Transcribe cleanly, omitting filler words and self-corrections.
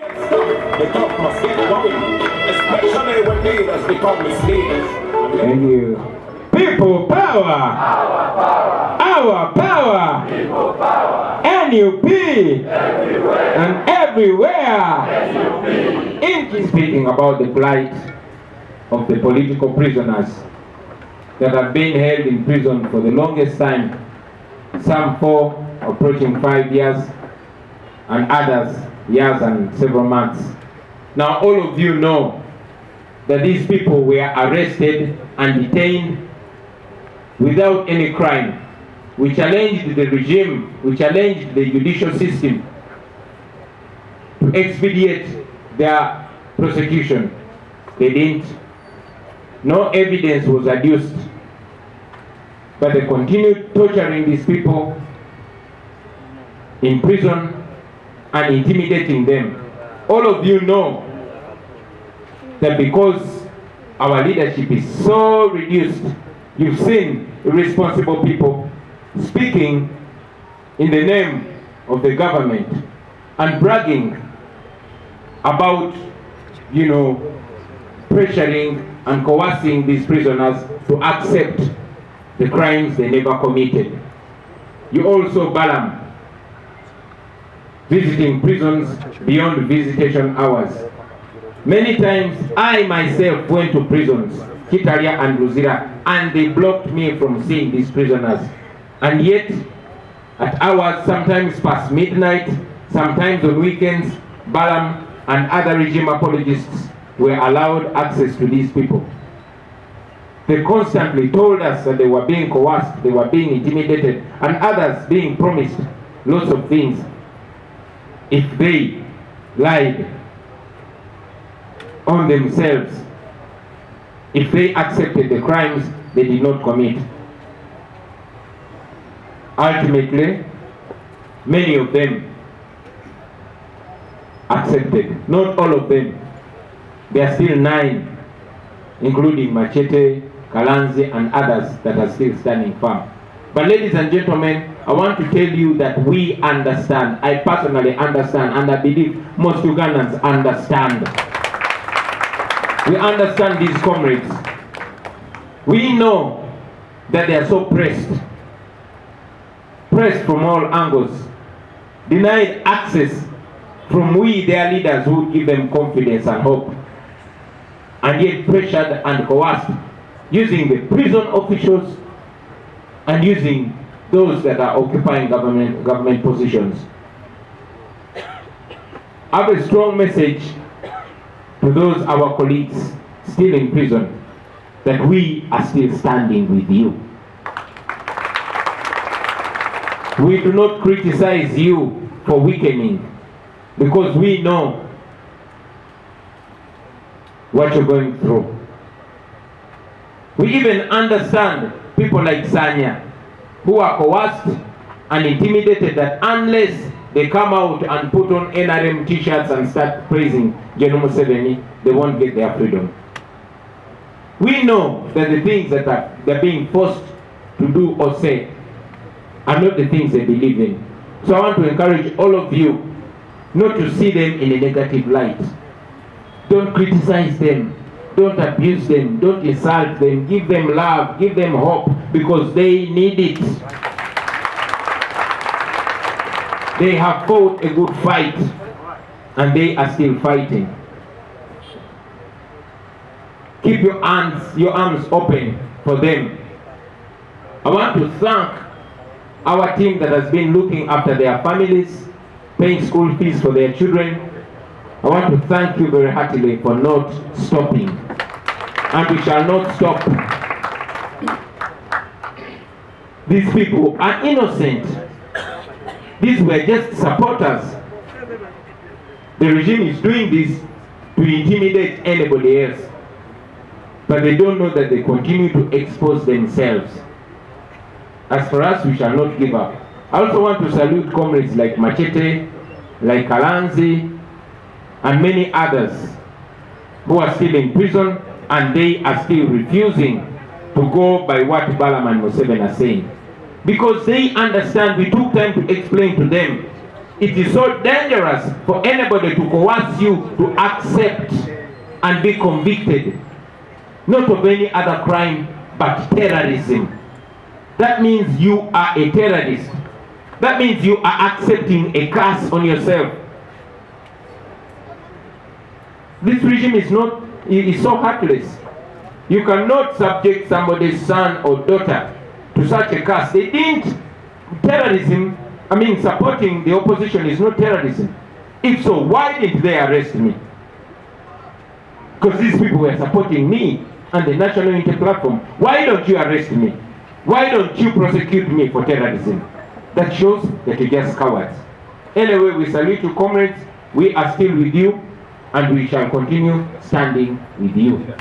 The talk must get going, especially when leaders become misleaders. Thank you. People power. Our power. People power. NUP. Everywhere. And everywhere. NUP. In speaking about the plight of the political prisoners that have been held in prison for the longest time, some 4 approaching 5 years, and others years and several months. Now all of you know that these people were arrested and detained without any crime. We challenged the regime, we challenged the judicial system to expedite their prosecution. They didn't. No evidence was adduced, but they continued torturing these people in prison and intimidating them. All of you know that because our leadership is so reduced, you've seen irresponsible people speaking in the name of the government and bragging about, pressuring and coercing these prisoners to accept the crimes they never committed. You also Balaam, visiting prisons beyond visitation hours. Many times I myself went to prisons, Kitalia and Luzira, and they blocked me from seeing these prisoners. And yet, at hours, sometimes past midnight, sometimes on weekends, Balaam and other regime apologists were allowed access to these people. They constantly told us that they were being coerced, they were being intimidated, and others being promised lots of things if they lied on themselves, if they accepted the crimes they did not commit. Ultimately, many of them accepted, not all of them. There are still 9, including Machete, Kalanzi, and others that are still standing firm. But ladies and gentlemen, I want to tell you that we understand. I personally understand, and I believe most Ugandans understand. We understand these comrades. We know that they are so pressed from all angles, denied access from we, their leaders, who give them confidence and hope, and yet pressured and coerced, using the prison officials and using those that are occupying government positions. I have a strong message to those our colleagues still in prison, that we are still standing with you. We do not criticize you for weakening, because we know what you're going through. We even understand people like Sanya, who are coerced and intimidated, that unless they come out and put on NRM t-shirts and start praising General Museveni, they won't get their freedom. We know that the things that they're being forced to do or say are not the things they believe in. So I want to encourage all of you not to see them in a negative light. Don't criticize them. Don't abuse them. Don't insult them. Give them love. Give them hope, because they need it. They have fought a good fight, and they are still fighting. Keep your arms open for them. I want to thank our team that has been looking after their families, paying school fees for their children. I want to thank you very heartily for not stopping, and we shall not stop. These people are innocent. These were just supporters. The regime is doing this to intimidate anybody else, but they don't know that they continue to expose themselves. As for us, we shall not give up. I also want to salute comrades like Machete, like Kalanzi, and many others who are still in prison, and they are still refusing to go by what Balaam and Museveni are saying. Because they understand, we took time to explain to them it is so dangerous for anybody to coerce you to accept and be convicted, not of any other crime, but terrorism. That means you are a terrorist. That means you are accepting a curse on yourself. This regime is so heartless. You cannot subject somebody's son or daughter to such a curse. They didn't. Terrorism, supporting the opposition is not terrorism. If so, why didn't they arrest me? Because these people were supporting me and the National Unity Platform. Why don't you arrest me? Why don't you prosecute me for terrorism? That shows that you're just cowards. Anyway, we salute you, comrades. We are still with you, and we shall continue standing with you.